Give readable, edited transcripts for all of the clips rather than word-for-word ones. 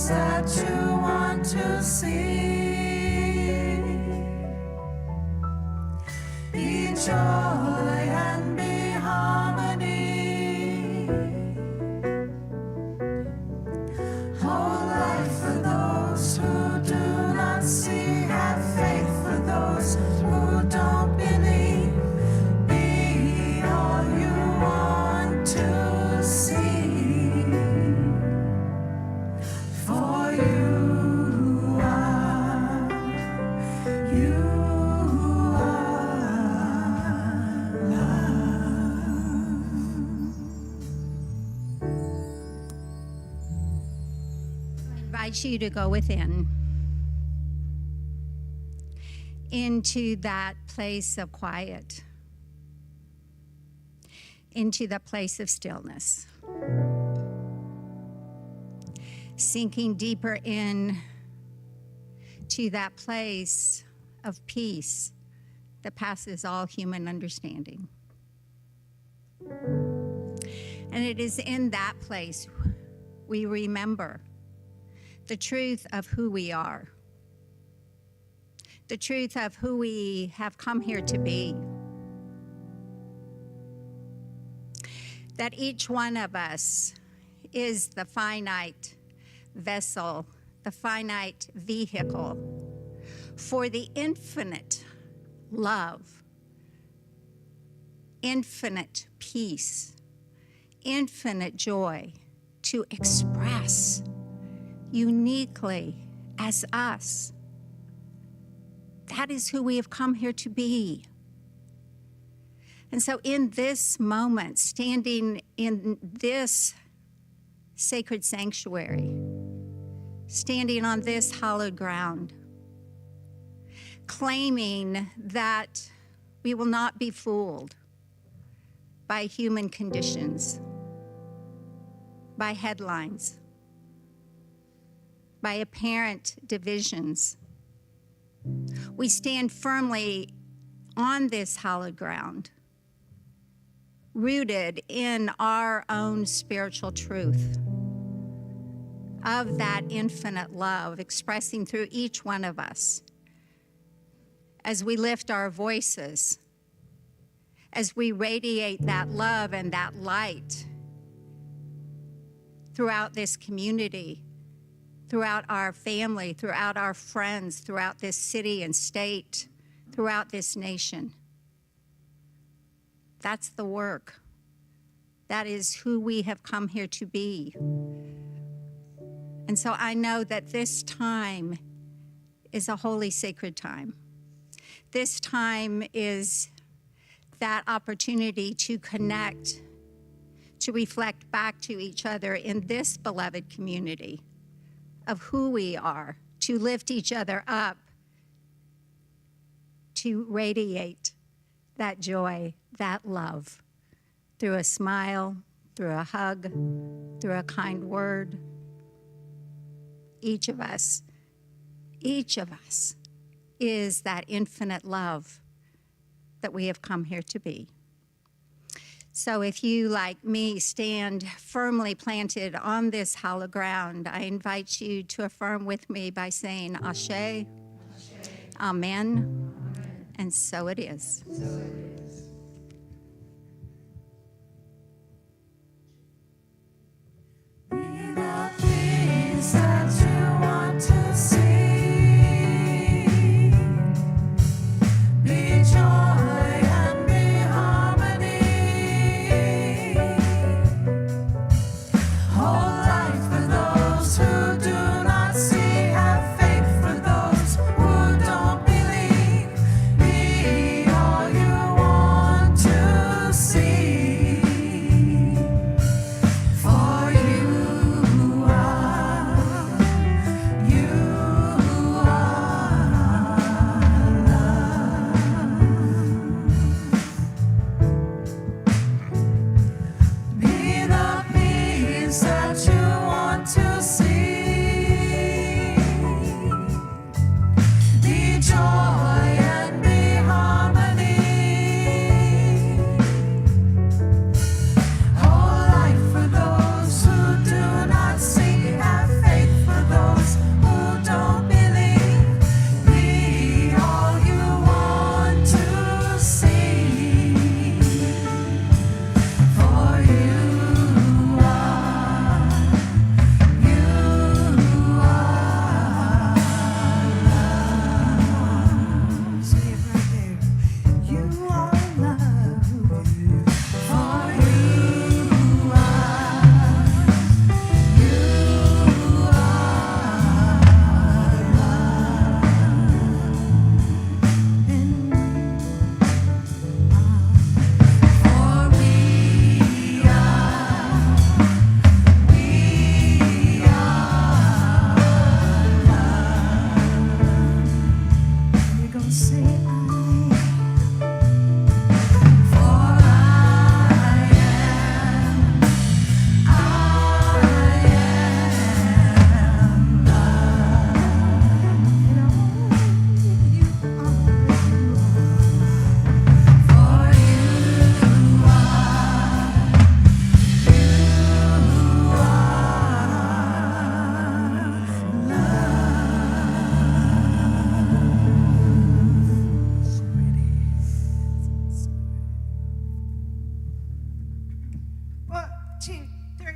peace that you want to see. Be joy and be harmony. Whole life for those who do not see. Have faith for those who don't believe. Be all you want to see. For you are love. I invite you to go within into that place of quiet, into the place of stillness, sinking deeper in to that place of peace that passes all human understanding. And it is in that place we remember the truth of who we are, the truth of who we have come here to be. That each one of us is the finite vessel, the finite vehicle for the infinite love, infinite peace, infinite joy to express uniquely as us. That is who we have come here to be. And so in this moment, standing in this sacred sanctuary, standing on this hallowed ground, claiming that we will not be fooled by human conditions, by headlines, by apparent divisions. We stand firmly on this hallowed ground, rooted in our own spiritual truth of that infinite love expressing through each one of us as we lift our voices, as we radiate that love and that light throughout this community, throughout our family, throughout our friends, throughout this city and state, throughout this nation. That's the work. That is who we have come here to be. And so I know that this time is a holy, sacred time. This time is that opportunity to connect, to reflect back to each other in this beloved community of who we are, to lift each other up, to radiate that joy, that love, through a smile, through a hug, through a kind word. Each of us is that infinite love that we have come here to be. So if you, like me, stand firmly planted on this hallowed ground, I invite you to affirm with me by saying, Ashe, Ashe. Amen, Amen, and so it is. So it is. Be the peace that you want to see. Be joy and be harmony. Whole life for those who do not see. Have faith for those who don't believe. Be all you want. 2, 3.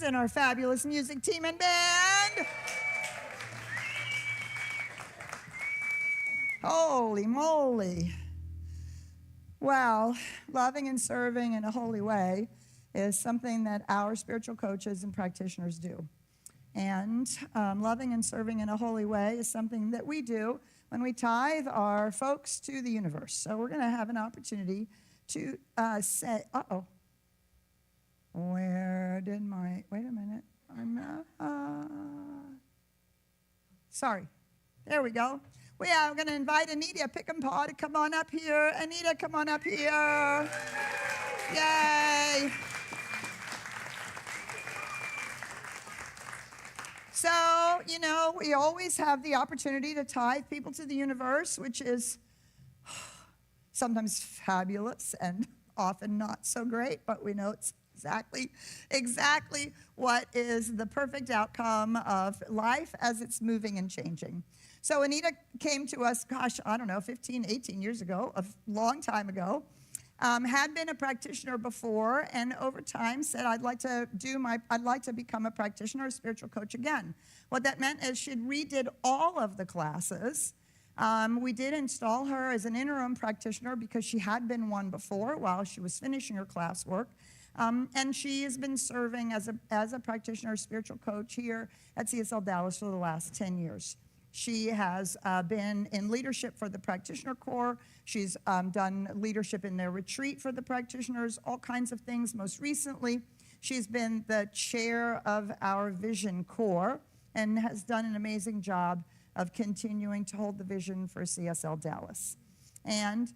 And our fabulous music team and band. Holy moly. Well, loving and serving in a holy way is something that our spiritual coaches and practitioners do. And loving and serving in a holy way is something that we do when we tithe our folks to the universe. So we're going to have an opportunity to say, where did my, wait a minute, sorry, there we go. We are going to invite Anita Pickampaw to come on up here. Anita, come on up here. Yay. So, you know, we always have the opportunity to tithe people to the universe, which is sometimes fabulous and often not so great, but we know it's exactly what is the perfect outcome of life as it's moving and changing. So Anita came to us, 15, 18 years ago, a long time ago, had been a practitioner before, and over time said, I'd like to become a practitioner, a spiritual coach again. What that meant is she redid all of the classes. We did install her as an interim practitioner because she had been one before while she was finishing her classwork. And she has been serving as a practitioner, spiritual coach here at CSLDallas for the last 10 years. She has been in leadership for the Practitioner Corps. She's done leadership in their retreat for the practitioners, all kinds of things. Most recently, she's been the chair of our Vision Corps and has done an amazing job of continuing to hold the vision for CSLDallas. And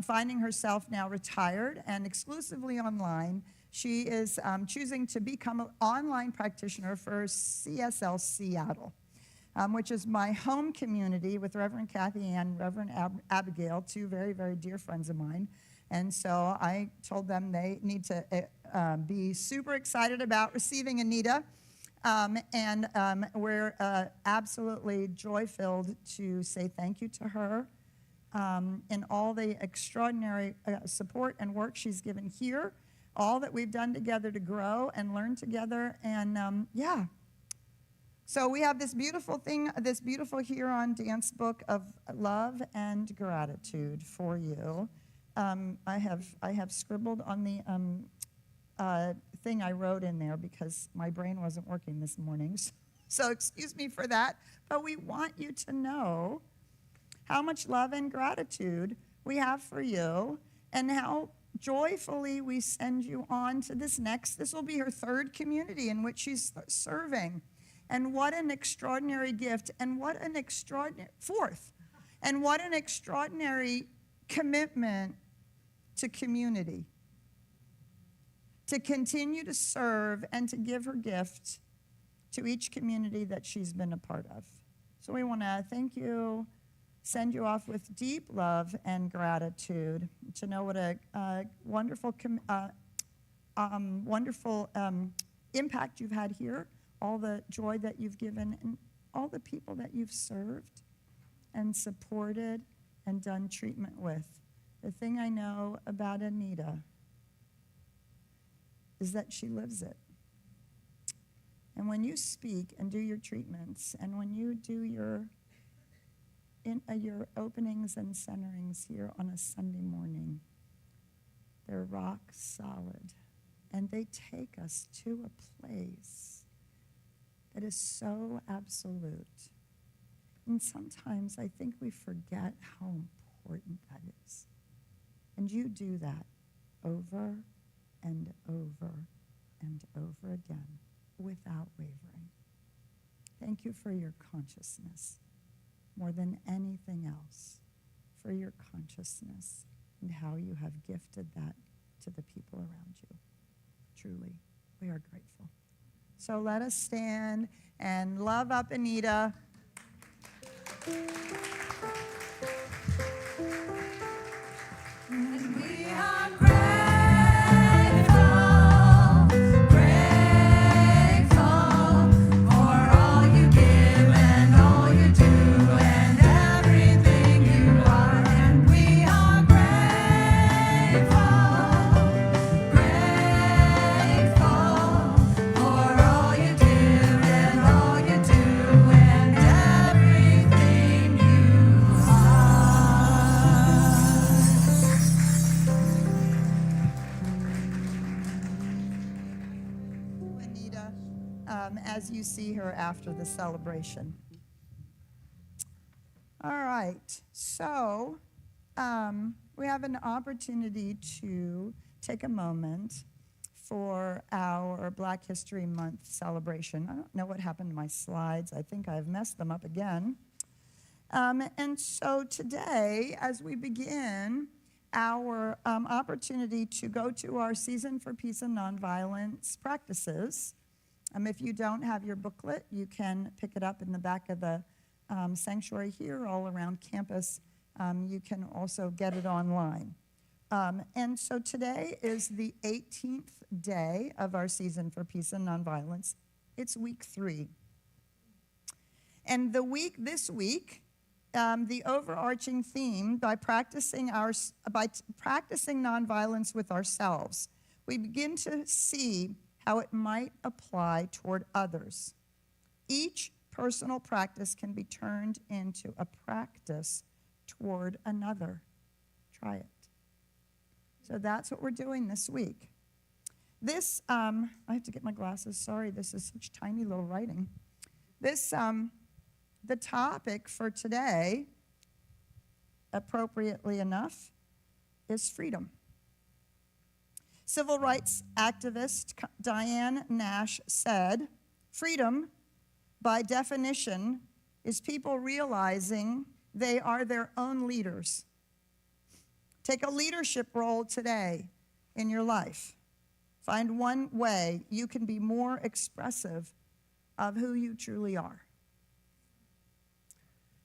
finding herself now retired and exclusively online, she is choosing to become an online practitioner for CSL Seattle, which is my home community with Reverend Kathy and Reverend Abigail, two very, very dear friends of mine. And so I told them they need to be super excited about receiving Anita. We're absolutely joy-filled to say thank you to her and all the extraordinary support and work she's given here, all that we've done together to grow and learn together, and yeah. So we have this beautiful thing, this beautiful Huron dance book of love and gratitude for you. I have scribbled on the thing I wrote in there because my brain wasn't working this morning, so excuse me for that, but we want you to know how much love and gratitude we have for you, and how joyfully we send you on to this will be her third community in which she's serving. And what an extraordinary gift, and what an extraordinary, fourth, and what an extraordinary commitment to community, to continue to serve and to give her gift to each community that she's been a part of. So we want to thank you, send you off with deep love and gratitude, to know what a wonderful impact you've had here, all the joy that you've given, and all the people that you've served and supported and done treatment with. The thing I know about Anita is that she lives it. And when you speak and do your treatments, and when you do your openings and centerings here on a Sunday morning, they're rock solid. And they take us to a place that is so absolute. And sometimes I think we forget how important that is. And you do that over and over and over again without wavering. Thank you for your consciousness. More than anything else, for your consciousness and how you have gifted that to the people around you. Truly, we are grateful. So let us stand and love up Anita. And we are grateful for all you give and all you do and everything you are. And we are grateful for all you give and all you do and everything you are. Anita, as you see her after the celebration. All right, so we have an opportunity to take a moment for our Black History Month celebration. I don't know what happened to my slides. I think I've messed them up again. And so today, as we begin our opportunity to go to our Season for Peace and Nonviolence practices, if you don't have your booklet, you can pick it up in the back of the sanctuary here, all around campus. You can also get it online. And so today is the 18th day of our Season for Peace and Nonviolence. It's week 3. And this week, the overarching theme, by practicing nonviolence with ourselves, we begin to see how it might apply toward others. Each personal practice can be turned into a practice toward another. Try it. So that's what we're doing this week. This, I have to get my glasses. Sorry, this is such tiny little writing. This the topic for today, appropriately enough, is freedom. Civil rights activist Diane Nash said, "Freedom, by definition, is people realizing they are their own leaders." Take a leadership role today in your life. Find one way you can be more expressive of who you truly are.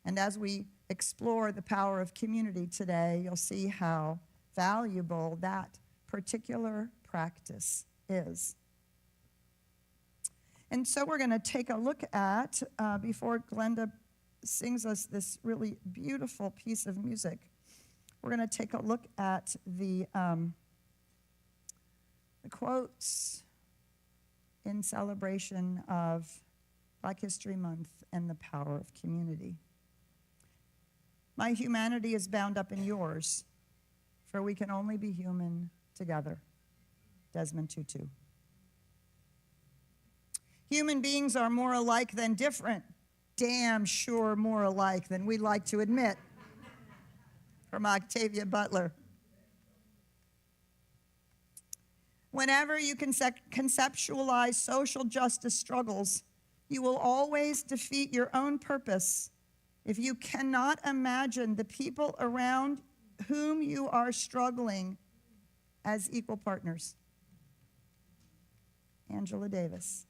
And as we explore the power of community today, you'll see how valuable that particular practice is. And so we're going to take a look at, before Glenda sings us this really beautiful piece of music, we're going to take a look at the quotes in celebration of Black History Month and the power of community. "My humanity is bound up in yours, for we can only be human together." Desmond Tutu. "Human beings are more alike than different, damn sure more alike than we like to admit." From Octavia Butler. "Whenever you conceptualize social justice struggles, you will always defeat your own purpose if you cannot imagine the people around whom you are struggling as equal partners." Angela Davis.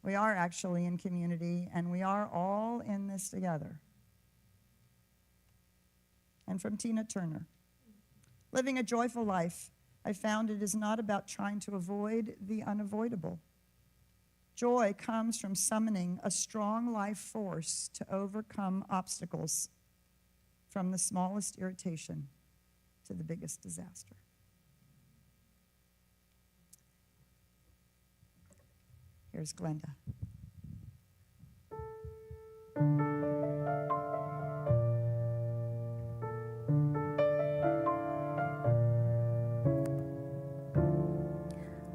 We are actually in community, and we are all in this together. And from Tina Turner. "Living a joyful life, I found it is not about trying to avoid the unavoidable. Joy comes from summoning a strong life force to overcome obstacles, from the smallest irritation to the biggest disaster." Here's Glenda.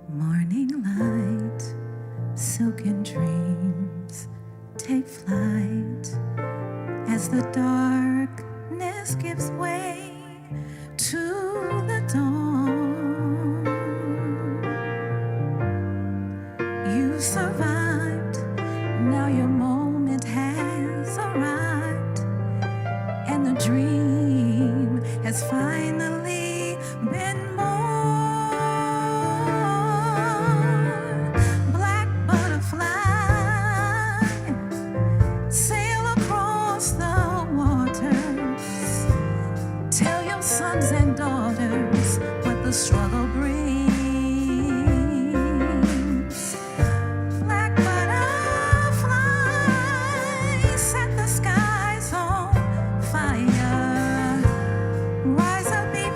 Morning light, silken dreams take flight as the darkness gives way to the dawn. You survived, now your moment has arrived, and the dream has finally been born. Black butterfly, sail across the waters. Tell your sons and daughters what the struggle brings. Black butterfly, set the skies on fire. Rise up, be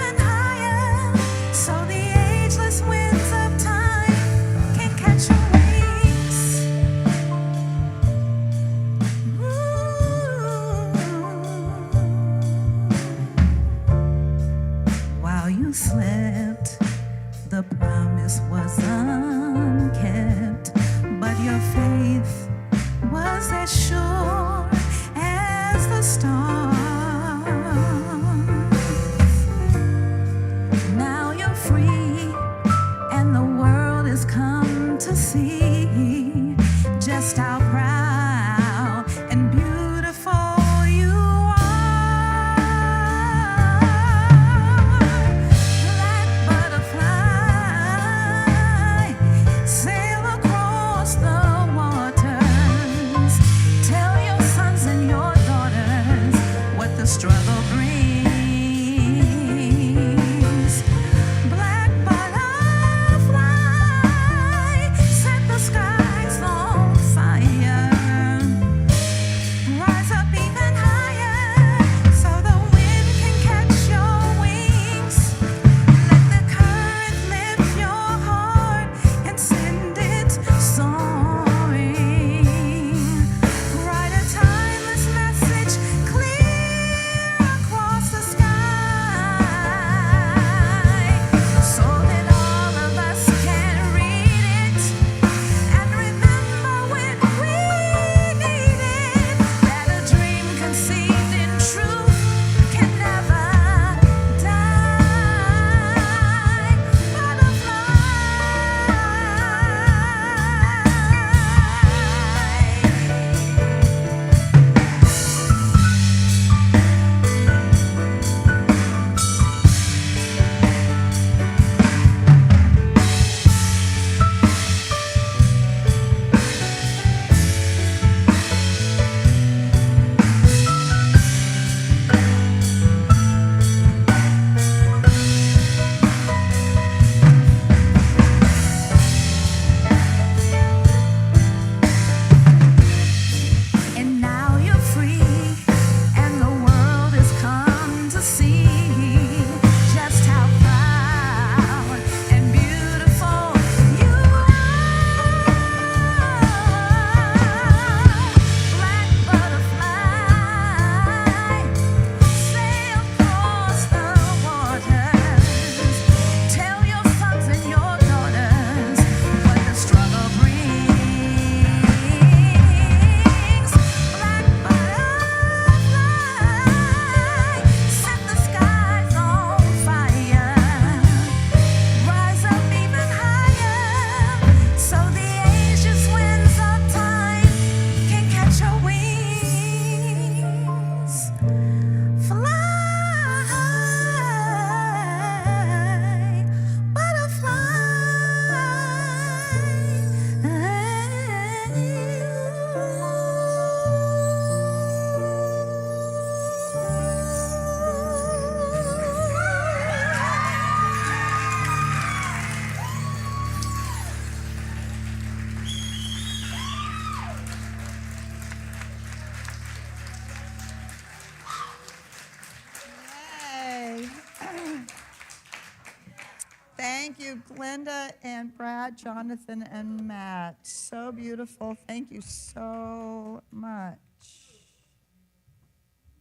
you, Glenda and Brad, Jonathan and Matt. So beautiful. Thank you so much.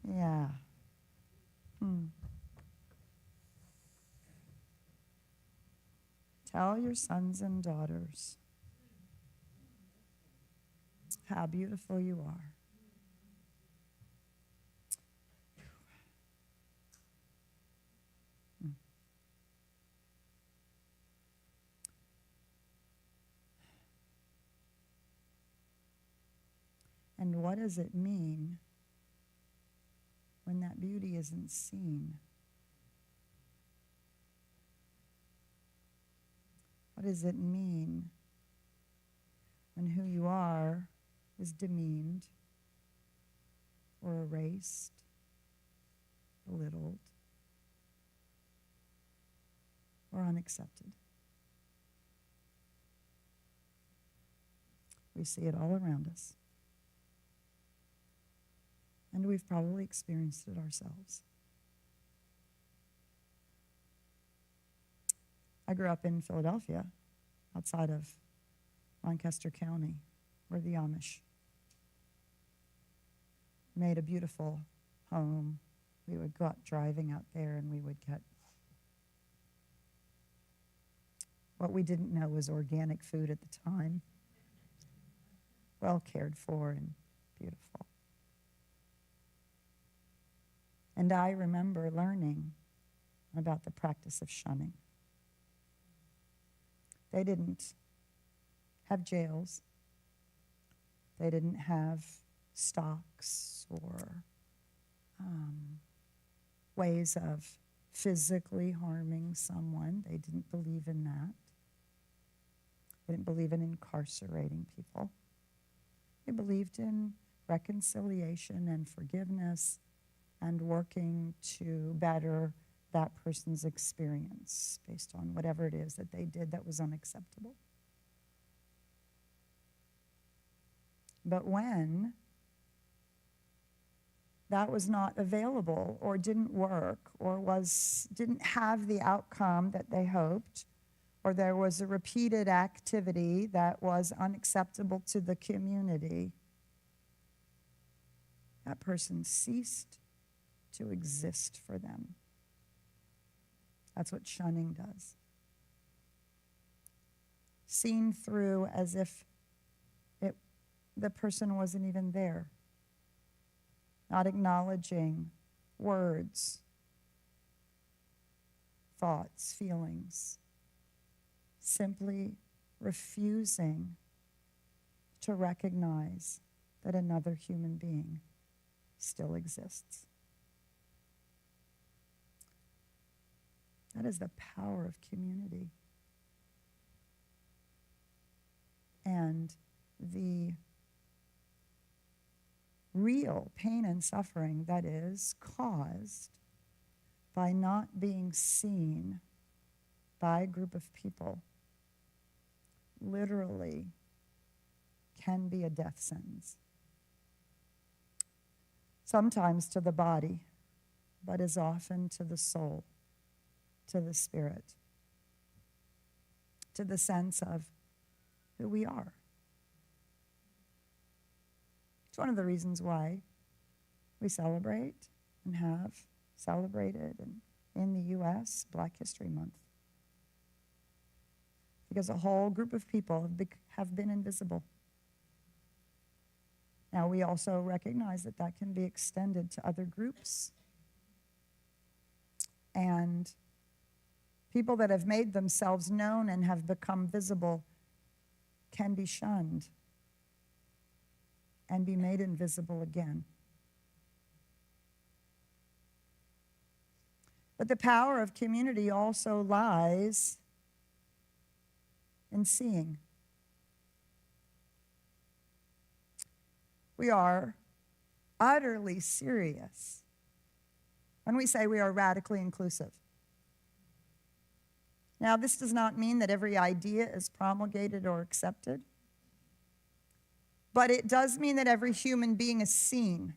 Yeah. Tell your sons and daughters how beautiful you are. And what does it mean when that beauty isn't seen? What does it mean when who you are is demeaned or erased, belittled, or unaccepted? We see it all around us. And we've probably experienced it ourselves. I grew up in Philadelphia, outside of Lancaster County, where the Amish made a beautiful home. We would go out driving out there and we would get what we didn't know was organic food at the time. Well cared for and beautiful. And I remember learning about the practice of shunning. They didn't have jails. They didn't have stocks or ways of physically harming someone. They didn't believe in that. They didn't believe in incarcerating people. They believed in reconciliation and forgiveness and working to better that person's experience based on whatever it is that they did that was unacceptable. But when that was not available or didn't work or didn't have the outcome that they hoped, or there was a repeated activity that was unacceptable to the community, that person ceased to exist for them. That's what shunning does. Seen through as if the person wasn't even there. Not acknowledging words, thoughts, feelings. Simply refusing to recognize that another human being still exists. That is the power of community. And the real pain and suffering that is caused by not being seen by a group of people literally can be a death sentence. Sometimes to the body, but as often to the soul, to the spirit, to the sense of who we are. It's one of the reasons why we celebrate and have celebrated in the U.S. Black History Month. Because a whole group of people have been invisible. Now, we also recognize that that can be extended to other groups. And people that have made themselves known and have become visible can be shunned and be made invisible again. But the power of community also lies in seeing. We are utterly serious when we say we are radically inclusive. Now, this does not mean that every idea is promulgated or accepted, but it does mean that every human being is seen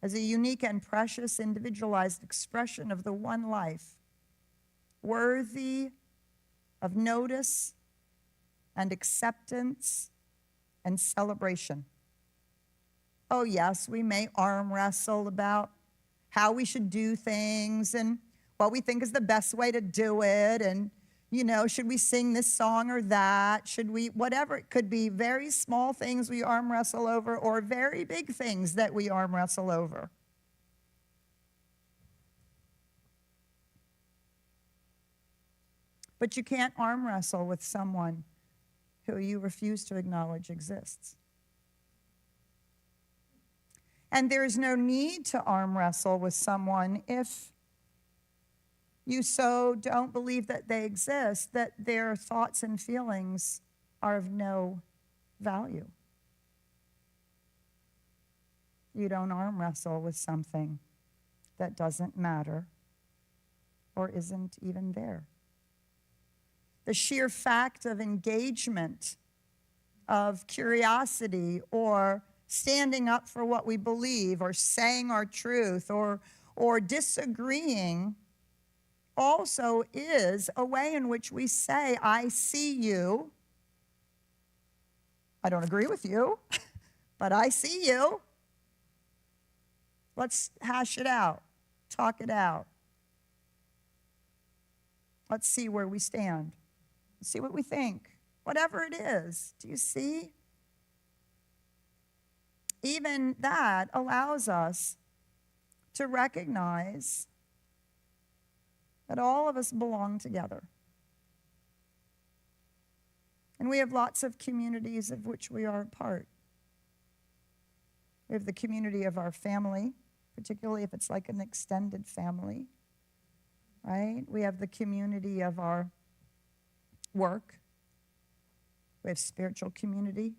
as a unique and precious individualized expression of the one life worthy of notice and acceptance and celebration. Oh, yes, we may arm wrestle about how we should do things and what we think is the best way to do it. And, should we sing this song or that? Should we, whatever. It could be very small things we arm wrestle over or very big things that we arm wrestle over. But you can't arm wrestle with someone who you refuse to acknowledge exists. And there is no need to arm wrestle with someone if you so don't believe that they exist, that their thoughts and feelings are of no value. You don't arm wrestle with something that doesn't matter or isn't even there. The sheer fact of engagement, of curiosity, or standing up for what we believe, or saying our truth, or disagreeing, also is a way in which we say, I see you. I don't agree with you, but I see you. Let's hash it out, talk it out. Let's see where we stand. See what we think, whatever it is. Do you see? Even that allows us to recognize that all of us belong together. And we have lots of communities of which we are a part. We have the community of our family, particularly if it's like an extended family, right? We have the community of our work. We have spiritual community.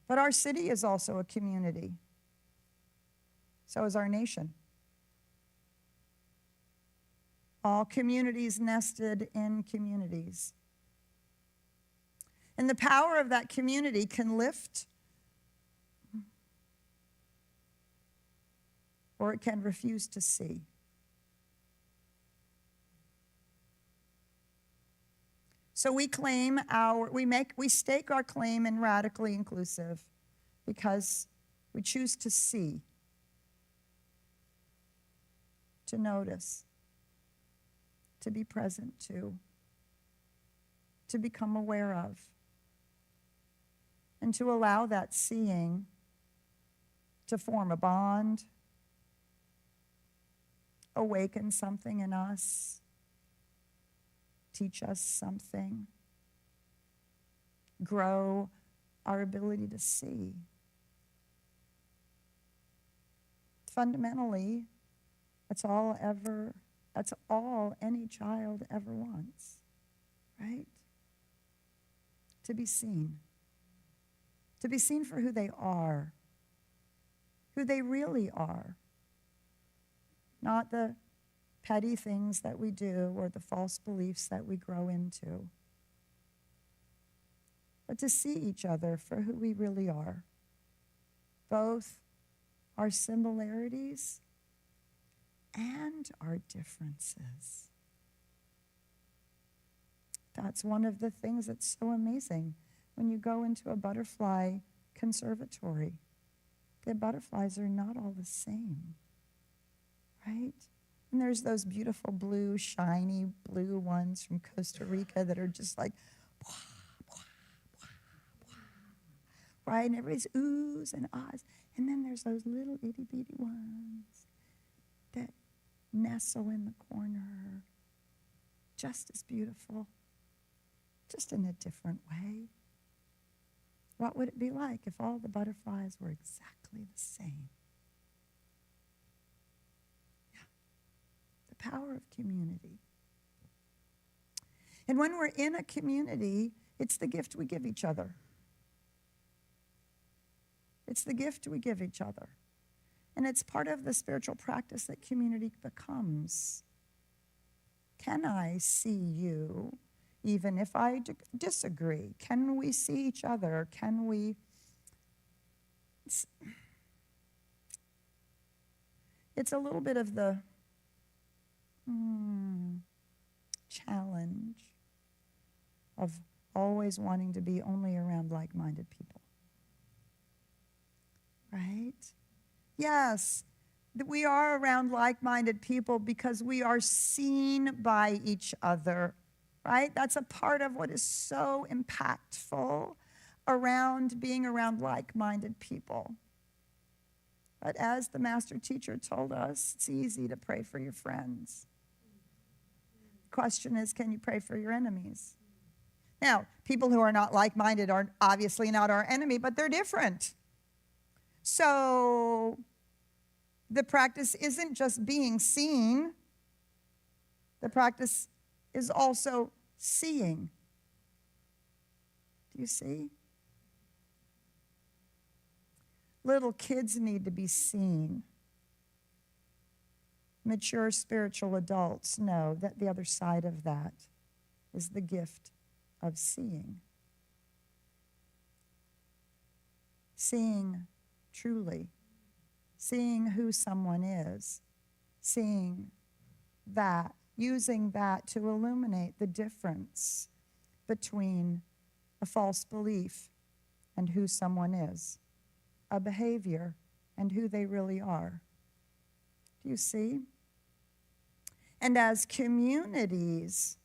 But our city is also a community. So is our nation. All communities nested in communities. And the power of that community can lift or it can refuse to see. So we stake our claim in radically inclusive because we choose to see, to notice, to be present to become aware of, and to allow that seeing to form a bond, awaken something in us, teach us something, grow our ability to see. Fundamentally, that's all any child ever wants, right? To be seen. To be seen for who they are, who they really are. Not the petty things that we do or the false beliefs that we grow into. But to see each other for who we really are. Both our similarities and our differences. That's one of the things that's so amazing when you go into a butterfly conservatory. The butterflies are not all the same, right? And there's those beautiful blue, shiny blue ones from Costa Rica that are just like, wah, wah, wah, wah, right? And everybody's oohs and ahs. And then there's those little itty bitty ones that nestle in the corner, just as beautiful, just in a different way. What would it be like if all the butterflies were exactly the same? The power of community. And when we're in a community, it's the gift we give each other. It's the gift we give each other. And it's part of the spiritual practice that community becomes. Can I see you even if I disagree? Can we see each other? Can we... It's a little bit of the... of always wanting to be only around like-minded people. Right? Yes, that we are around like-minded people because we are seen by each other, right? That's a part of what is so impactful around being around like-minded people. But as the master teacher told us, it's easy to pray for your friends. The question is, can you pray for your enemies? Now, people who are not like-minded are obviously not our enemy, but they're different. So the practice isn't just being seen. The practice is also seeing. Do you see? Little kids need to be seen. Mature spiritual adults know that the other side of that is the gift of seeing. Seeing truly. Seeing who someone is. Seeing that. Using that to illuminate the difference between a false belief and who someone is. A behavior and who they really are. Do you see? And as communities,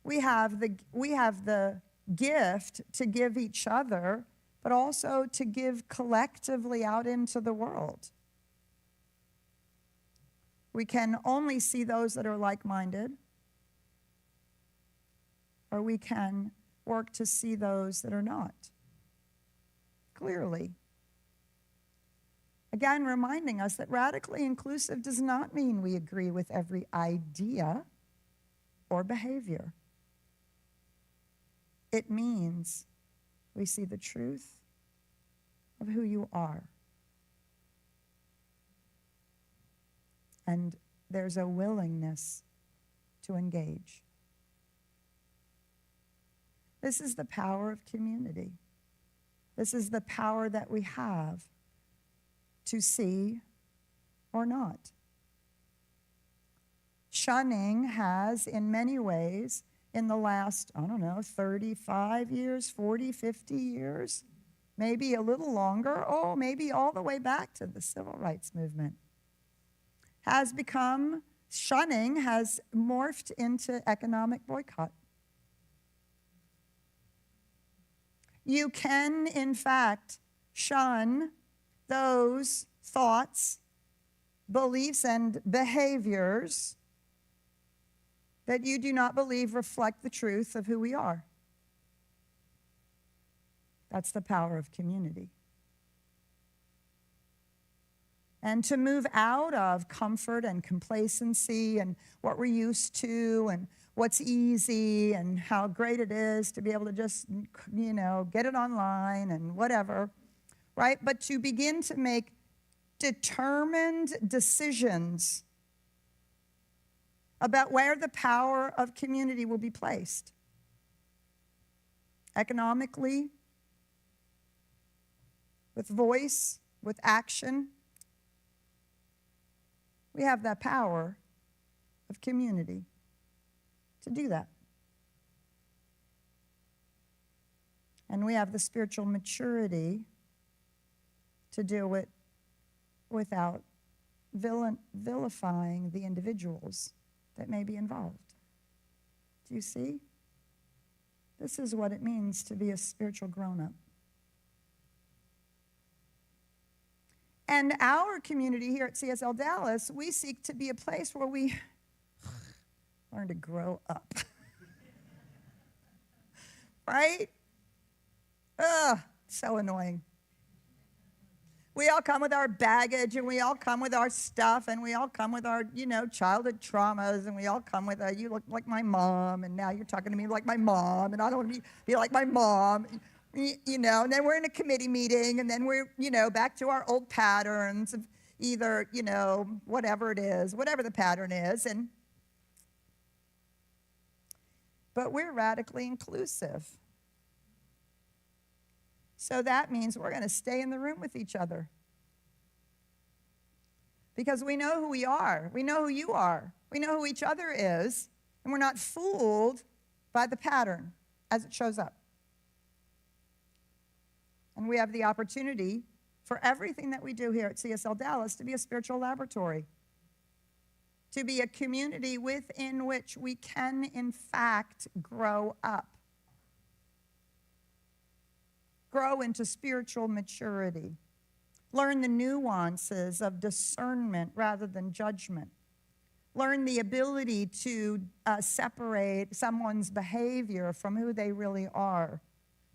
we have the gift to give each other, but also to give collectively out into the world. We can only see those that are like-minded, or we can work to see those that are not. Clearly. Again, reminding us that radically inclusive does not mean we agree with every idea or behavior. It means we see the truth of who you are. And there's a willingness to engage. This is the power of community. This is the power that we have to see or not. Shunning has, in many ways, in the last, 35 years, 40, 50 years, maybe a little longer, maybe all the way back to the civil rights movement, shunning has morphed into economic boycott. You can, in fact, shun those thoughts, beliefs, and behaviors that you do not believe reflect the truth of who we are. That's the power of community. And to move out of comfort and complacency and what we're used to and what's easy and how great it is to be able to just, get it online and whatever, right? But to begin to make determined decisions about where the power of community will be placed. Economically, with voice, with action. We have that power of community to do that. And we have the spiritual maturity to do it without vilifying the individuals that may be involved. Do you see? This is what it means to be a spiritual grown-up. And our community here at CSLDallas, we seek to be a place where we learn to grow up. Right? Ugh, so annoying. We all come with our baggage, and we all come with our stuff, and we all come with our, childhood traumas, and we all come with you look like my mom, and now you're talking to me like my mom, and I don't want to be like my mom, and then we're in a committee meeting, and then we're, back to our old patterns of either, whatever it is, whatever the pattern is, but we're radically inclusive. So that means we're going to stay in the room with each other. Because we know who we are. We know who you are. We know who each other is. And we're not fooled by the pattern. as it shows up. And we have the opportunity for everything that we do here at CSL Dallas to be a spiritual laboratory, to be a community within which we can, in fact, grow up, grow into spiritual maturity, learn the nuances of discernment rather than judgment, learn the ability to separate someone's behavior from who they really are,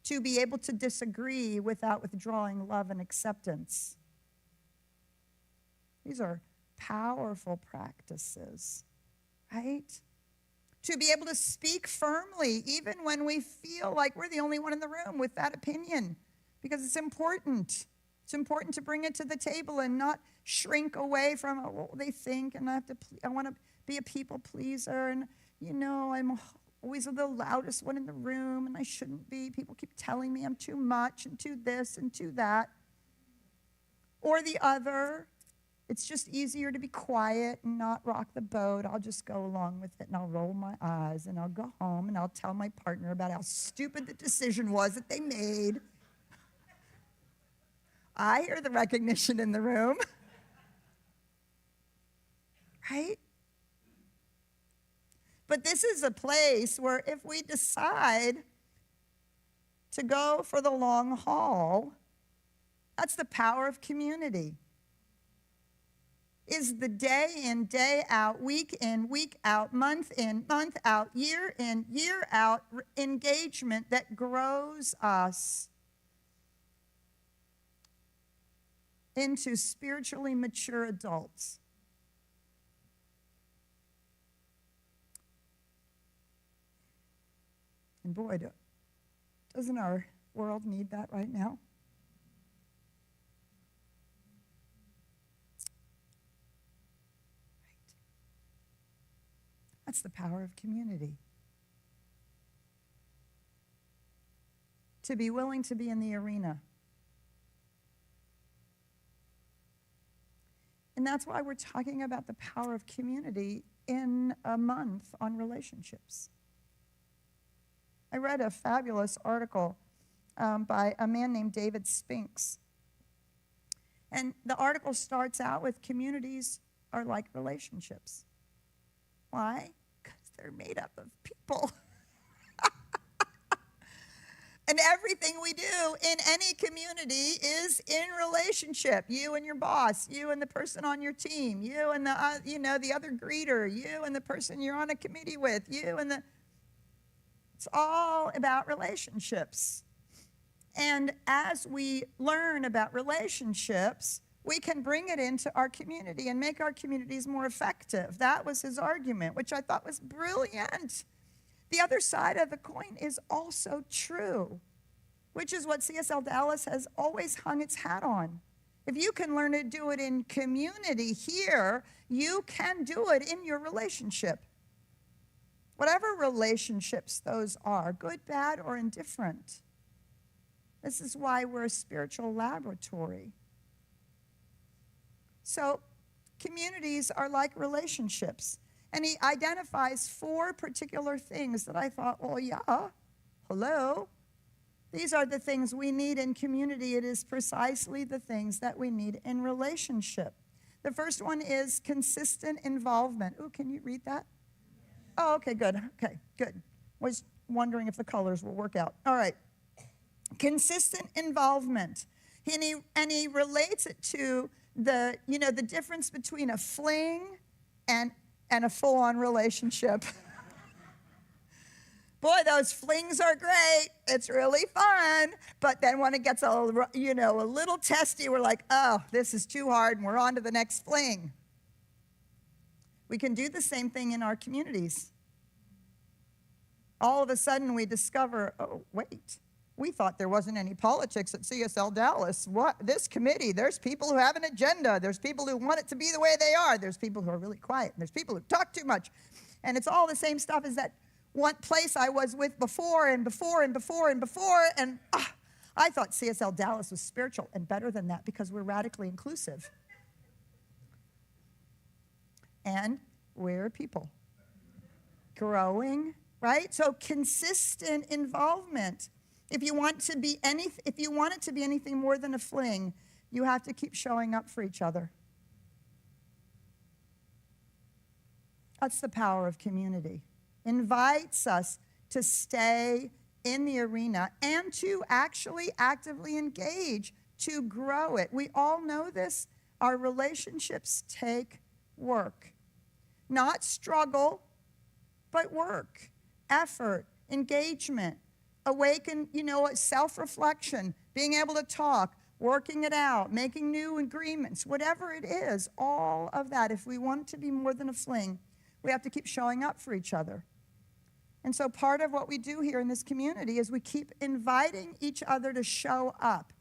to be able to disagree without withdrawing love and acceptance. These are powerful practices, right? To be able to speak firmly, even when we feel like we're the only one in the room with that opinion, because it's important. It's important to bring it to the table and not shrink away from what they think, and I want to be a people pleaser, and I'm always the loudest one in the room, and I shouldn't be. People keep telling me I'm too much and too this and too that. Or the other, it's just easier to be quiet and not rock the boat. I'll just go along with it, and I'll roll my eyes, and I'll go home, and I'll tell my partner about how stupid the decision was that they made. I hear the recognition in the room. Right? But this is a place where if we decide to go for the long haul, that's the power of community. Is the day in, day out, week in, week out, month in, month out, year in, year out engagement that grows us into spiritually mature adults. And boy, doesn't our world need that right now? Right. That's the power of community. To be willing to be in the arena. And that's why we're talking about the power of community in a month on relationships. I read a fabulous article by a man named David Spinks. And the article starts out with communities are like relationships. Why? Because they're made up of people. And everything we do in any community is in relationship. You and your boss, you and the person on your team, you and the other greeter, you and the person you're on a committee with, it's all about relationships. And as we learn about relationships, we can bring it into our community and make our communities more effective. That was his argument, which I thought was brilliant. The other side of the coin is also true, which is what CSL Dallas has always hung its hat on. If you can learn to do it in community here, you can do it in your relationship. Whatever relationships those are, good, bad, or indifferent. This is why we're a spiritual laboratory. So communities are like relationships. And he identifies 4 particular things that I thought, well, yeah, hello. These are the things we need in community. It is precisely the things that we need in relationship. The first one is consistent involvement. Ooh, can you read that? Oh, okay, good. Okay, good. Was wondering if the colors will work out. All right. Consistent involvement. And he relates it to the difference between a fling and a full-on relationship. Boy, those flings are great. It's really fun. But then when it gets a little testy, we're like, oh, this is too hard, and we're on to the next fling. We can do the same thing in our communities. All of a sudden, we discover, oh, wait. We thought there wasn't any politics at CSL Dallas. What? This committee, there's people who have an agenda. There's people who want it to be the way they are. There's people who are really quiet. And there's people who talk too much. And it's all the same stuff as that one place I was with before. And I thought CSL Dallas was spiritual and better than that because we're radically inclusive. And we're people growing right? So consistent involvement. If you want it to be anything more than a fling, you have to keep showing up for each other. That's the power of community. Invites us to stay in the arena and to actually actively engage, to grow it. We all know this. Our relationships take work. Not struggle, but work, effort, engagement, awaken, self-reflection, being able to talk, working it out, making new agreements, whatever it is, all of that. If we want it to be more than a fling, we have to keep showing up for each other. And so part of what we do here in this community is we keep inviting each other to show up.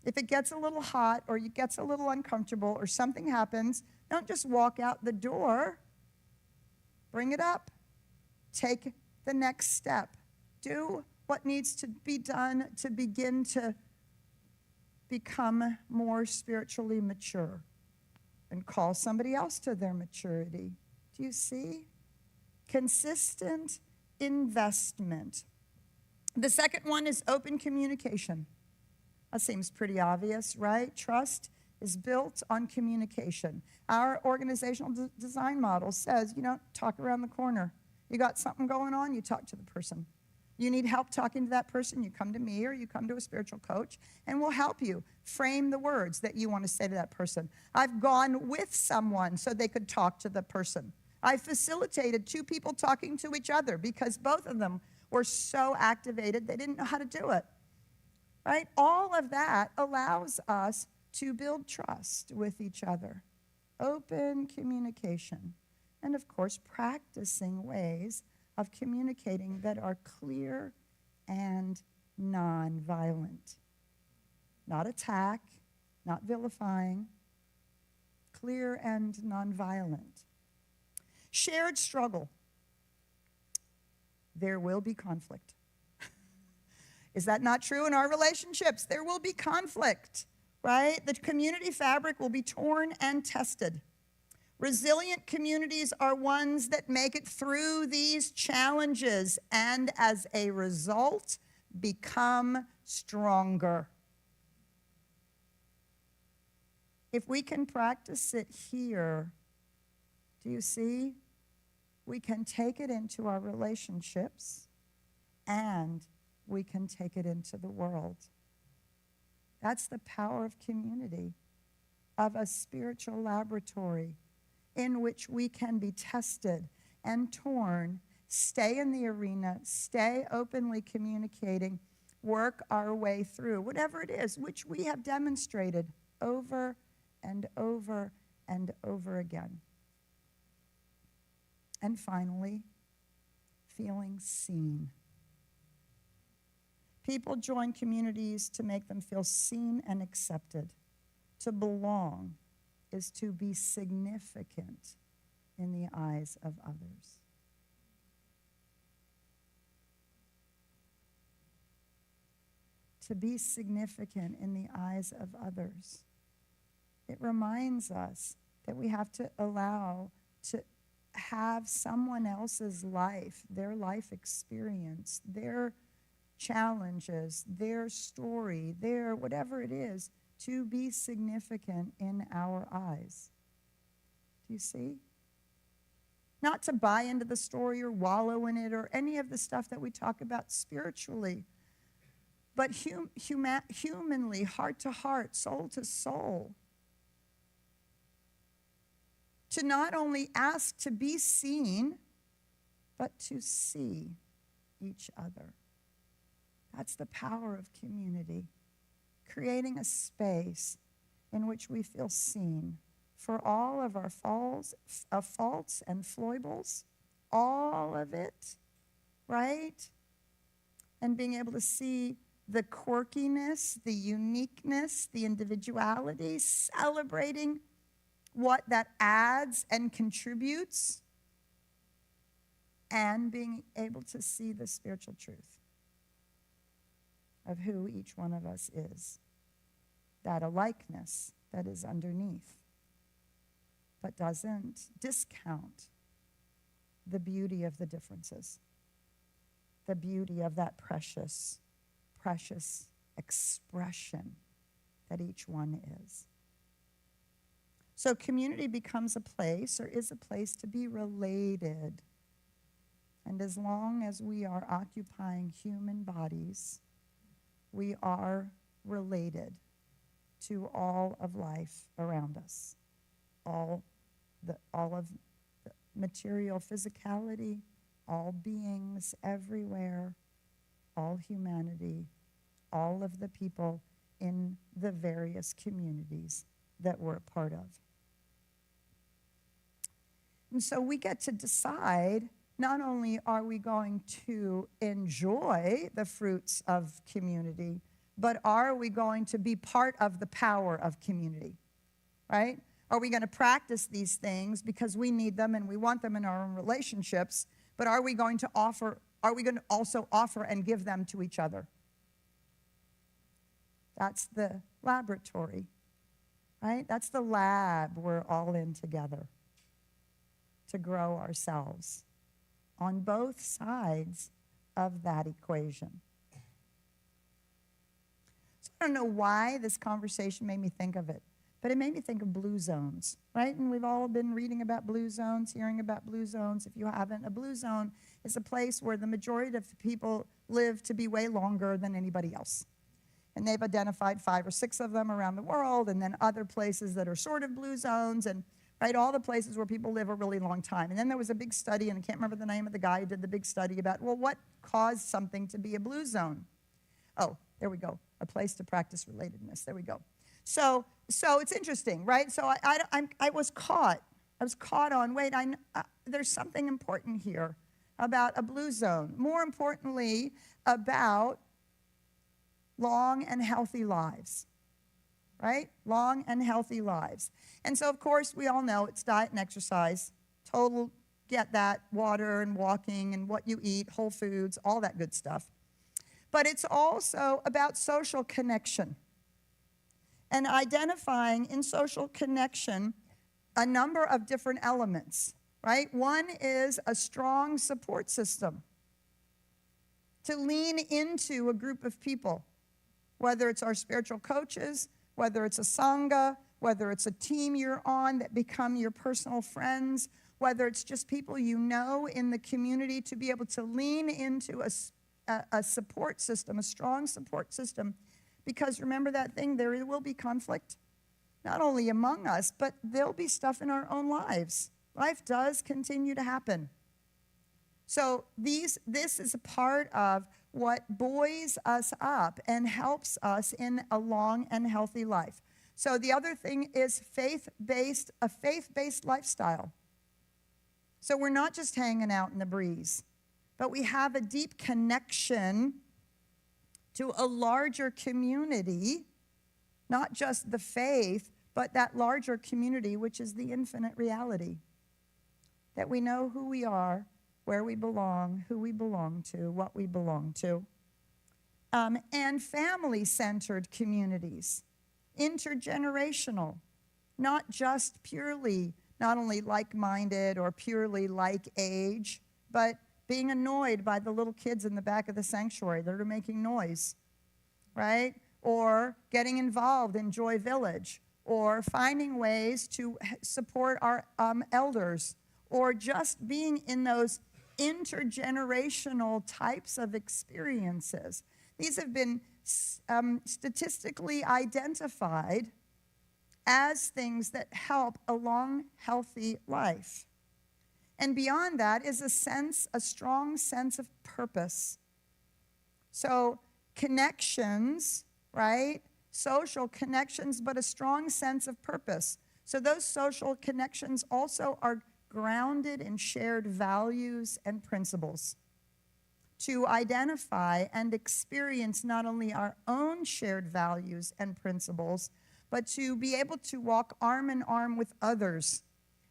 If it gets a little hot or it gets a little uncomfortable or something happens, don't just walk out the door. Bring it up. Take the next step. Do what needs to be done to begin to become more spiritually mature and call somebody else to their maturity. Do you see? Consistent investment. The second one is open communication. That seems pretty obvious, right? Trust is built on communication. Our organizational design model says you don't talk around the corner. You got something going on, you talk to the person. You need help talking to that person, you come to me or you come to a spiritual coach, and we'll help you frame the words that you want to say to that person. I've gone with someone so they could talk to the person. I facilitated two people talking to each other because both of them were so activated they didn't know how to do it, right? All of that allows us to build trust with each other. Open communication. And of course, practicing ways of communicating that are clear and nonviolent. Not attack, not vilifying, clear and nonviolent. Shared struggle. There will be conflict. Is that not true in our relationships? There will be conflict, right? The community fabric will be torn and tested. Resilient communities are ones that make it through these challenges and as a result become stronger. If we can practice it here, do you see? We can take it into our relationships and we can take it into the world. That's the power of community, of a spiritual laboratory in which we can be tested and torn, stay in the arena, stay openly communicating, work our way through, whatever it is, which we have demonstrated over and over and over again. And finally, feeling seen. People join communities to make them feel seen and accepted. To belong is to be significant in the eyes of others. To be significant in the eyes of others. It reminds us that we have to allow to have someone else's life, their life experience, their challenges, their story, their whatever it is, to be significant in our eyes. Do you see? Not to buy into the story or wallow in it or any of the stuff that we talk about spiritually, but humanly, heart to heart, soul to soul. To not only ask to be seen, but to see each other. That's the power of community. Creating a space in which we feel seen for all of our faults and foibles, all of it, right? And being able to see the quirkiness, the uniqueness, the individuality, celebrating what that adds and contributes, and being able to see the spiritual truth of who each one of us is. That alikeness that is underneath, but doesn't discount the beauty of the differences. the beauty of that precious, precious expression that each one is. So community becomes a place, or is a place, to be related. And as long as we are occupying human bodies, we are related to all of life around us. All of the material physicality, all beings everywhere, all humanity, all of the people in the various communities that we're a part of. And so we get to decide, not only are we going to enjoy the fruits of community, but are we going to be part of the power of community, right? Are we going to practice these things because we need them and we want them in our own relationships, but are we going to also offer and give them to each other? That's the laboratory, right? That's the lab we're all in together to grow ourselves on both sides of that equation. So I don't know why this conversation made me think of it, but it made me think of blue zones, right? And we've all been reading about blue zones, hearing about blue zones. If you haven't, a blue zone is a place where the majority of the people live to be way longer than anybody else. And they've identified 5 or 6 of them around the world, and then other places that are sort of blue zones, and right, all the places where people live a really long time. And then there was a big study, and I can't remember the name of the guy who did the big study about, well, what caused something to be a blue zone? Oh, there we go, a place to practice relatedness. There we go. So it's interesting, right? So I was caught. I was caught on, wait, there's something important here about a blue zone. More importantly, about long and healthy lives, right? Long and healthy lives. And so, of course, we all know it's diet and exercise. Total, get that, water and walking and what you eat, whole foods, all that good stuff. But it's also about social connection and identifying in social connection a number of different elements, right? One is a strong support system to lean into a group of people, whether it's our spiritual coaches, whether it's a sangha, whether it's a team you're on that become your personal friends, whether it's just people you know in the community, to be able to lean into a support system, a strong support system. Because remember that thing, there will be conflict, not only among us, but there'll be stuff in our own lives. Life does continue to happen. So this is a part of what buoys us up and helps us in a long and healthy life. So the other thing is a faith-based lifestyle. So we're not just hanging out in the breeze, but we have a deep connection to a larger community, not just the faith, but that larger community, which is the infinite reality. That we know who we are, where we belong, who we belong to, what we belong to. And family-centered communities, intergenerational, not just purely, not only like-minded or purely like age, but being annoyed by the little kids in the back of the sanctuary that are making noise, right? Or getting involved in Joy Village, or finding ways to support our elders, or just being in those intergenerational types of experiences. These have been statistically identified as things that help a long, healthy life. And beyond that is a strong sense of purpose. So connections, right? Social connections, but a strong sense of purpose. So those social connections also are grounded in shared values and principles to identify and experience not only our own shared values and principles, but to be able to walk arm in arm with others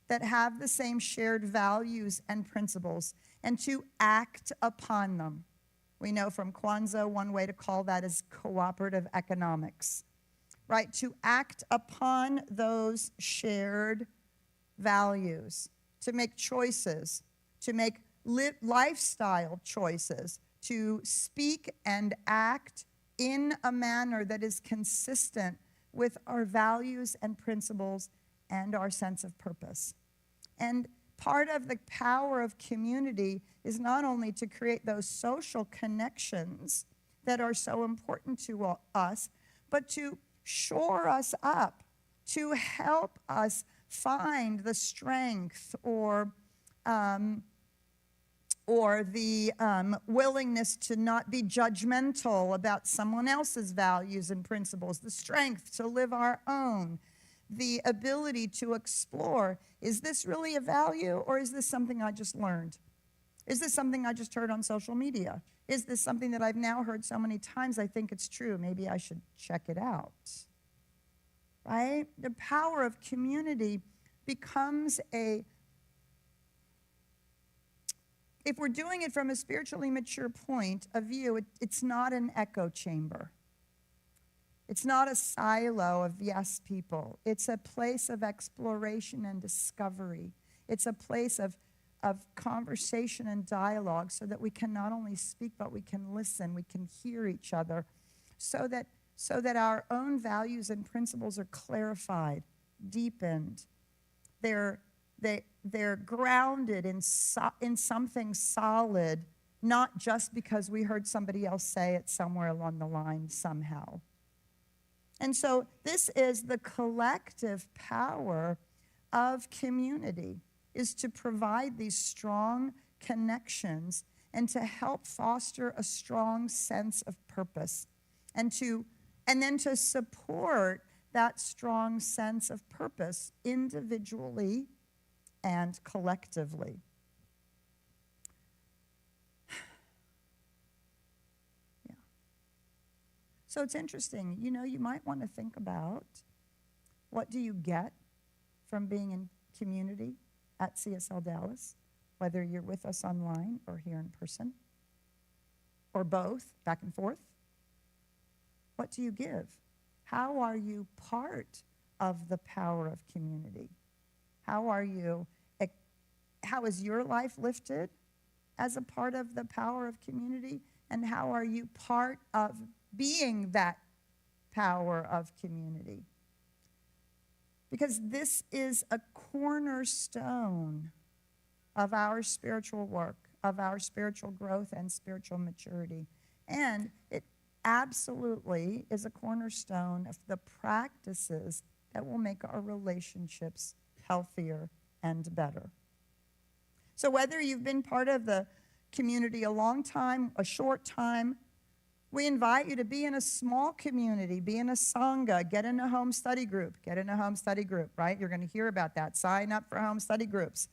that have the same shared values and principles, and to act upon them. We know from Kwanzaa, one way to call that is cooperative economics, right? To act upon those shared values, to make choices, to make lifestyle choices, to speak and act in a manner that is consistent with our values and principles and our sense of purpose. And part of the power of community is not only to create those social connections that are so important to us, but to shore us up, to help us find the strength or the willingness to not be judgmental about someone else's values and principles, the strength to live our own, the ability to explore, is this really a value or is this something I just learned? Is this something I just heard on social media? Is this something that I've now heard so many times I think it's true? Maybe I should check it out, right? The power of community becomes if we're doing it from a spiritually mature point of view, it's not an echo chamber. It's not a silo of yes people. It's a place of exploration and discovery. It's a place of conversation and dialogue so that we can not only speak, but we can listen, we can hear each other, so that our own values and principles are clarified, deepened. They're grounded in something solid, not just because we heard somebody else say it somewhere along the line somehow. And so this is the collective power of community, is to provide these strong connections and to help foster a strong sense of purpose, and then to support that strong sense of purpose individually and collectively. Yeah. So it's interesting, you might want to think about, what do you get from being in community at CSLDallas, whether you're with us online or here in person, or both, back and forth? What do you give? How are you part of the power of community? How is your life lifted as a part of the power of community? And how are you part of being that power of community? Because this is a cornerstone of our spiritual work, of our spiritual growth and spiritual maturity. And it absolutely is a cornerstone of the practices that will make our relationships healthier and better. So whether you've been part of the community a long time, a short time, we invite you to be in a small community, be in a sangha, get in a home study group, right? You're going to hear about that. Sign up for home study groups.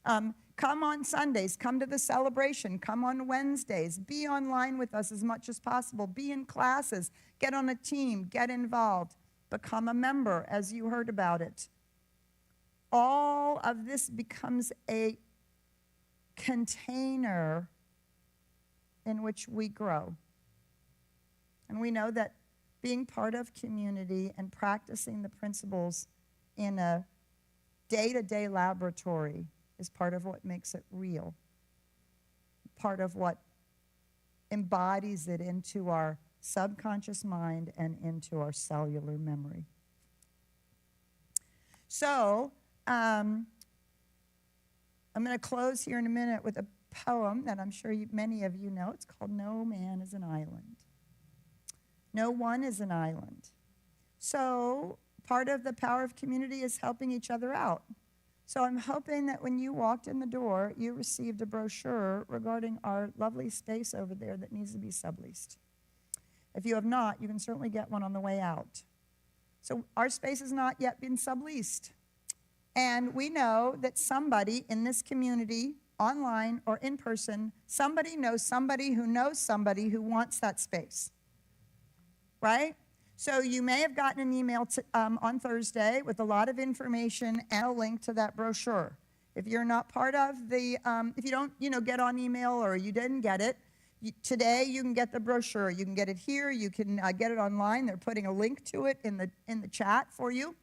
Come on Sundays, come to the celebration, come on Wednesdays, be online with us as much as possible, be in classes, get on a team, get involved, become a member as you heard about it. All of this becomes a container in which we grow. And we know that being part of community and practicing the principles in a day-to-day laboratory is part of what makes it real, part of what embodies it into our subconscious mind and into our cellular memory. So, I'm going to close here in a minute with a poem that I'm sure many of you know. It's called No Man is an Island. No one is an island. So part of the power of community is helping each other out. So I'm hoping that when you walked in the door, you received a brochure regarding our lovely space over there that needs to be subleased. If you have not, you can certainly get one on the way out. So our space has not yet been subleased. And we know that somebody in this community, online or in person, somebody knows somebody who wants that space, right? So you may have gotten an email on Thursday with a lot of information and a link to that brochure. If you're not part of the, if you don't, get on email or you didn't get it, today you can get the brochure. You can get it here. You can get it online. They're putting a link to it in the chat for you.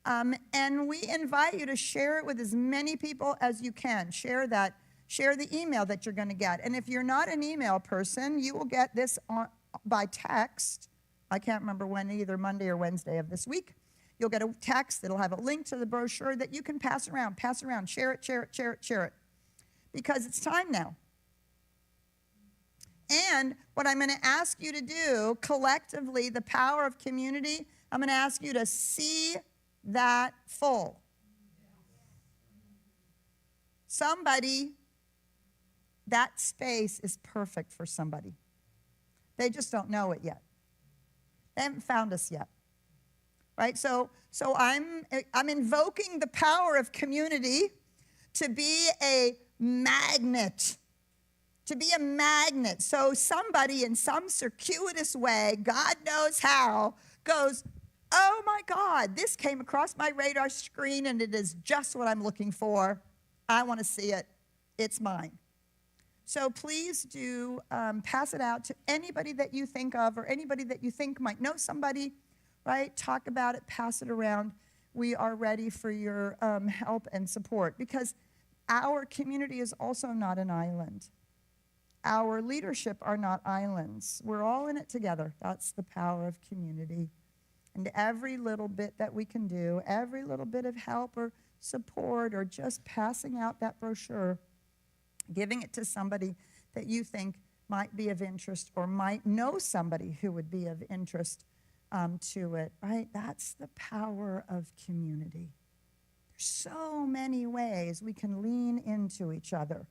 And we invite you to share it with as many people as you can. Share that Share the email that you're going to get. And if you're not an email person, you will get this by text. I can't remember when, either Monday or Wednesday of this week. You'll get a text that'll have a link to the brochure that you can pass around, share it, share it, share it, share it. Because it's time now. And what I'm going to ask you to do collectively, the power of community, I'm going to ask you to see that full. Somebody, that space is perfect for somebody. They just don't know it yet. They haven't found us yet. Right? So I'm invoking the power of community to be a magnet. To be a magnet. So somebody in some circuitous way, God knows how, goes, oh my God, this came across my radar screen and it is just what I'm looking for. I want to see it. It's mine. So please do pass it out to anybody that you think of or anybody that you think might know somebody, right? Talk about it, pass it around. We are ready for your help and support because our community is also not an island. Our leadership are not islands. We're all in it together. That's the power of community. And every little bit that we can do, every little bit of help or support or just passing out that brochure, giving it to somebody that you think might be of interest or might know somebody who would be of interest to it, right? That's the power of community. There's so many ways we can lean into each other,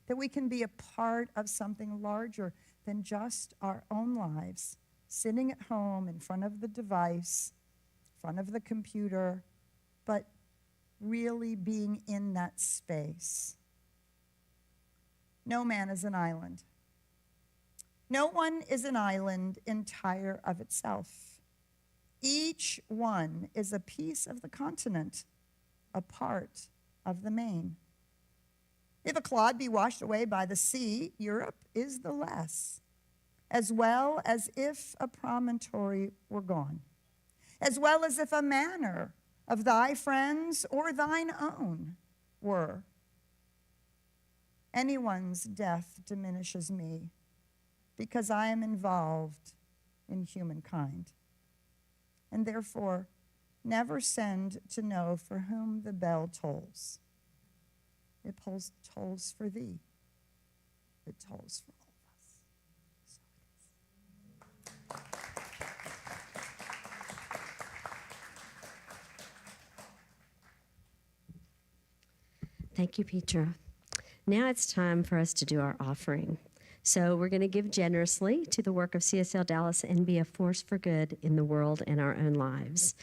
that we can be a part of something larger than just our own lives, sitting at home in front of the device, in front of the computer, but really being in that space. No man is an island. No one is an island entire of itself. Each one is a piece of the continent, a part of the main. If a clod be washed away by the sea, Europe is the less, as well as if a promontory were gone, as well as if a manor of thy friends or thine own were. Anyone's death diminishes me because I am involved in humankind. And therefore, never send to know for whom the bell tolls. It tolls for thee. It tolls for all of us. So it is. Thank you, Petra. Now it's time for us to do our offering. So we're going to give generously to the work of CSLDallas and be a force for good in the world and our own lives.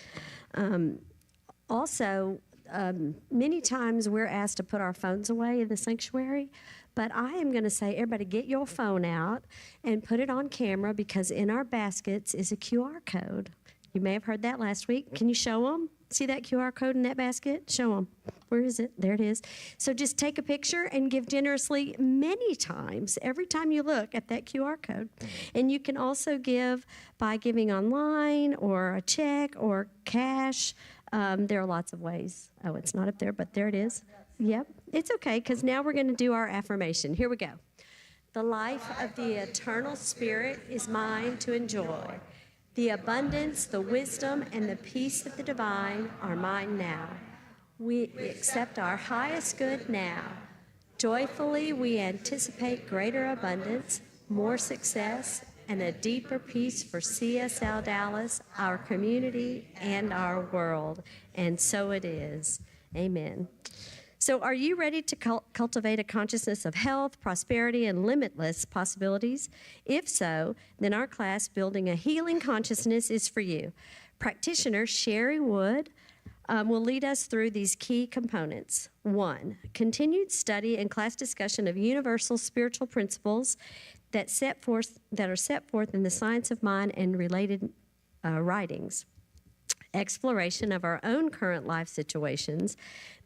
Many times we're asked to put our phones away in the sanctuary, but I am going to say, everybody get your phone out and put it on camera because in our baskets is a QR code. You may have heard that last week. Can you show them? See that QR code in that basket? Show them. Where is it? There it is. So just take a picture and give generously many times, every time you look at that QR code. And you can also give by giving online or a check or cash. There are lots of ways. Oh, it's not up there, but there it is. Yep. It's okay, because now we're going to do our affirmation. Here we go. The life of the eternal Spirit is mine to enjoy. The abundance, the wisdom, and the peace of the divine are mine now. We accept our highest good now. Joyfully, we anticipate greater abundance, more success, and a deeper peace for CSLDallas, our community, and our world. And so it is. Amen. So are you ready to cultivate a consciousness of health, prosperity, and limitless possibilities? If so, then our class, Building a Healing Consciousness, is for you. Practitioner Sherry Wood will lead us through these key components. 1, continued study and class discussion of universal spiritual principles that are set forth in the Science of Mind and related writings. Exploration of our own current life situations,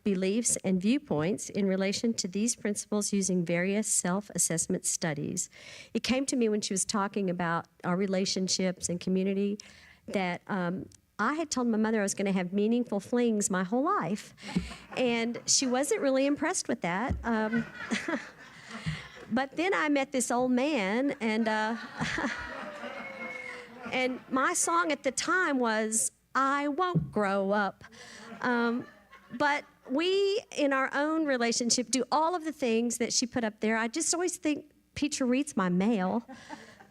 beliefs, and viewpoints in relation to these principles using various self-assessment studies. It came to me when she was talking about our relationships and community that I had told my mother I was going to have meaningful flings my whole life, and she wasn't really impressed with that. But then I met this old man, and and my song at the time was, I won't grow up. But we, in our own relationship, do all of the things that she put up there. I just always think Petra reads my mail.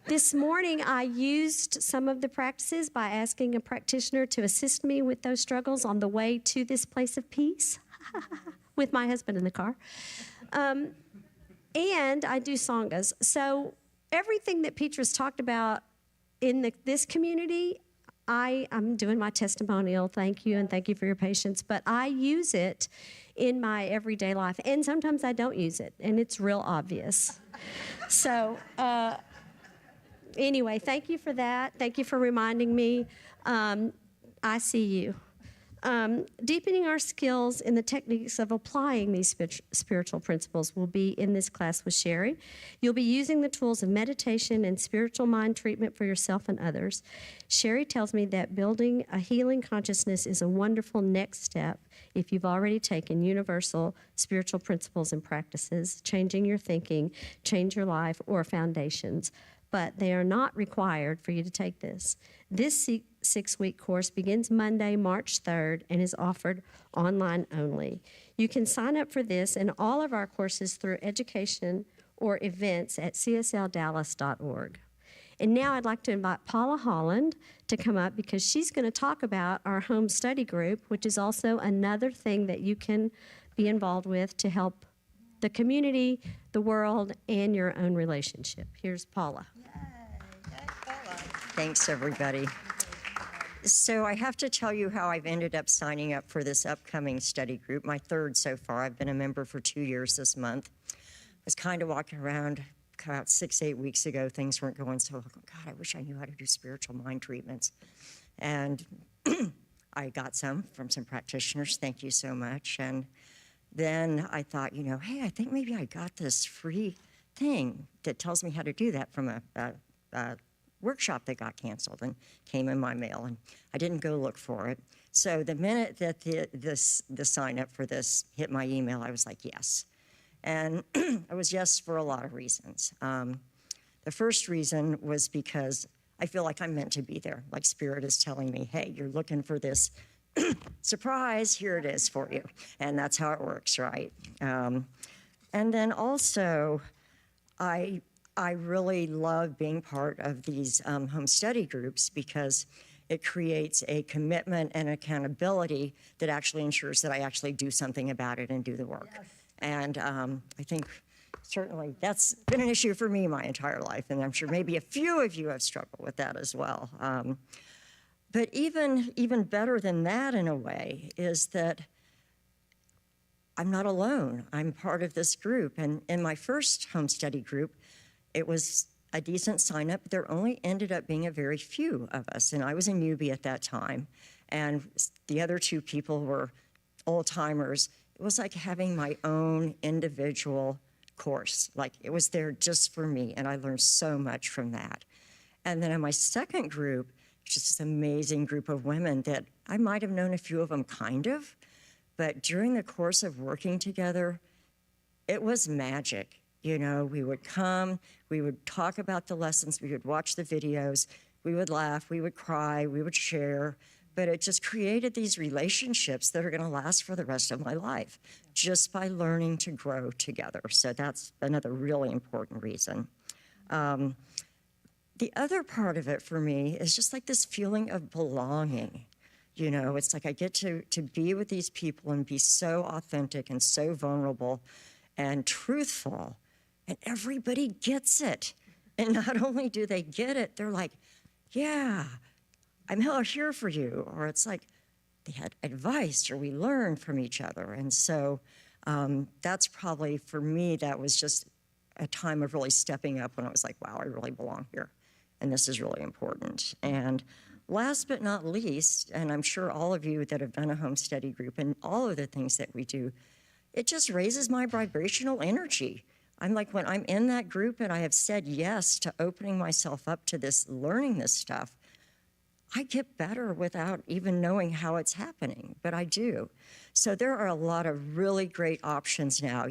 This morning, I used some of the practices by asking a practitioner to assist me with those struggles on the way to this place of peace with my husband in the car. And I do sanghas. So everything that Petra's talked about in this community, I'm doing my testimonial, thank you, and thank you for your patience, but I use it in my everyday life, and sometimes I don't use it, and it's real obvious. So anyway, thank you for that. Thank you for reminding me. I see you. Deepening our skills in the techniques of applying these spiritual principles will be in this class with Sherry. You'll be using the tools of meditation and spiritual mind treatment for yourself and others. Sherry tells me that building a healing consciousness is a wonderful next step if you've already taken universal spiritual principles and practices, changing your thinking, change your life, or foundations. But they are not required for you to take this. This 6-week course begins Monday, March 3rd, and is offered online only. You can sign up for this and all of our courses through education or events at CSLDallas.org. And now I'd like to invite Paula Holland to come up because she's going to talk about our home study group, which is also another thing that you can be involved with to help the community, the world, and your own relationship. Here's Paula. Thanks, everybody. So I have to tell you how I've ended up signing up for this upcoming study group, my third so far. I've been a member for 2 years this month. I was kind of walking around about 6-8 weeks ago. Things weren't going so well. God, I wish I knew how to do spiritual mind treatments. And I got some from some practitioners. Thank you so much. And then I thought, hey, I think maybe I got this free thing that tells me how to do that from a workshop that got canceled and came in my mail, and I didn't go look for it. So the minute that the sign up for this hit my email, I was like, yes. And I was yes for a lot of reasons. The first reason was because I feel like I'm meant to be there. Like Spirit is telling me, hey, you're looking for this surprise, here it is for you. And that's how it works, right? And then also, I really love being part of these home study groups because it creates a commitment and accountability that actually ensures that I actually do something about it and do the work. Yes. And I think certainly that's been an issue for me my entire life, and I'm sure maybe a few of you have struggled with that as well. But even better than that in a way is that I'm not alone. I'm part of this group. And in my first home study group, it was a decent sign up. There only ended up being a very few of us. And I was a newbie at that time. And the other 2 people were old timers. It was like having my own individual course. Like it was there just for me. And I learned so much from that. And then in my second group, just this amazing group of women that I might have known a few of them kind of, but during the course of working together, it was magic. We would come, we would talk about the lessons, we would watch the videos, we would laugh, we would cry, we would share, but it just created these relationships that are going to last for the rest of my life just by learning to grow together. So that's another really important reason. The other part of it for me is just like this feeling of belonging. It's like I get to be with these people and be so authentic and so vulnerable and truthful, and everybody gets it. And not only do they get it, they're like, yeah, I'm here for you. Or it's like they had advice or we learned from each other. And so that's probably, for me, that was just a time of really stepping up when I was like, wow, I really belong here. And this is really important. And last but not least, and I'm sure all of you that have done a home study group and all of the things that we do, it just raises my vibrational energy. I'm like, when I'm in that group and I have said yes to opening myself up to this, learning this stuff, I get better without even knowing how it's happening, but I do. So there are a lot of really great options now.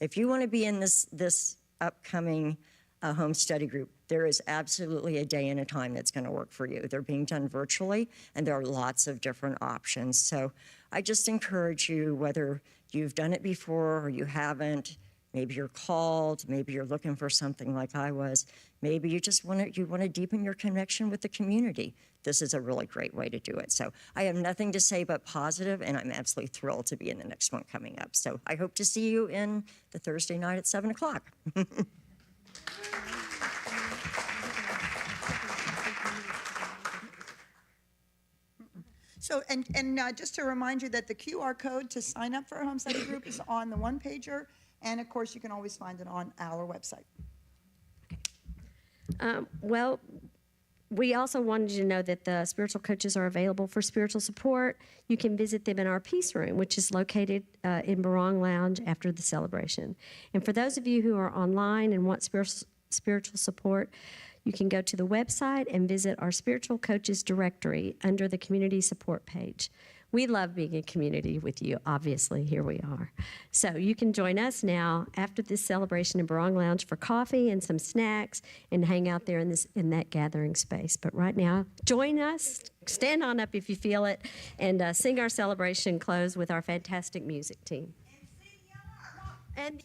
If you want to be in this upcoming home study group, there is absolutely a day and a time that's going to work for you. They're being done virtually, and there are lots of different options. So I just encourage you, whether you've done it before or you haven't, maybe you're called, maybe you're looking for something like I was, maybe you just want to deepen your connection with the community. This is a really great way to do it. So I have nothing to say but positive, and I'm absolutely thrilled to be in the next one coming up. So I hope to see you in the Thursday night at 7 o'clock. So, and just to remind you that the QR code to sign up for a home study group is on the one-pager, and of course, you can always find it on our website. Well, we also wanted you to know that the spiritual coaches are available for spiritual support. You can visit them in our Peace Room, which is located in Barong Lounge after the celebration. And for those of you who are online and want spiritual support, you can go to the website and visit our spiritual coaches directory under the community support page. We love being a community with you, obviously, here we are. So you can join us now after this celebration in Barong Lounge for coffee and some snacks and hang out there in that gathering space. But right now, join us, stand on up if you feel it, and sing our celebration close with our fantastic music team. And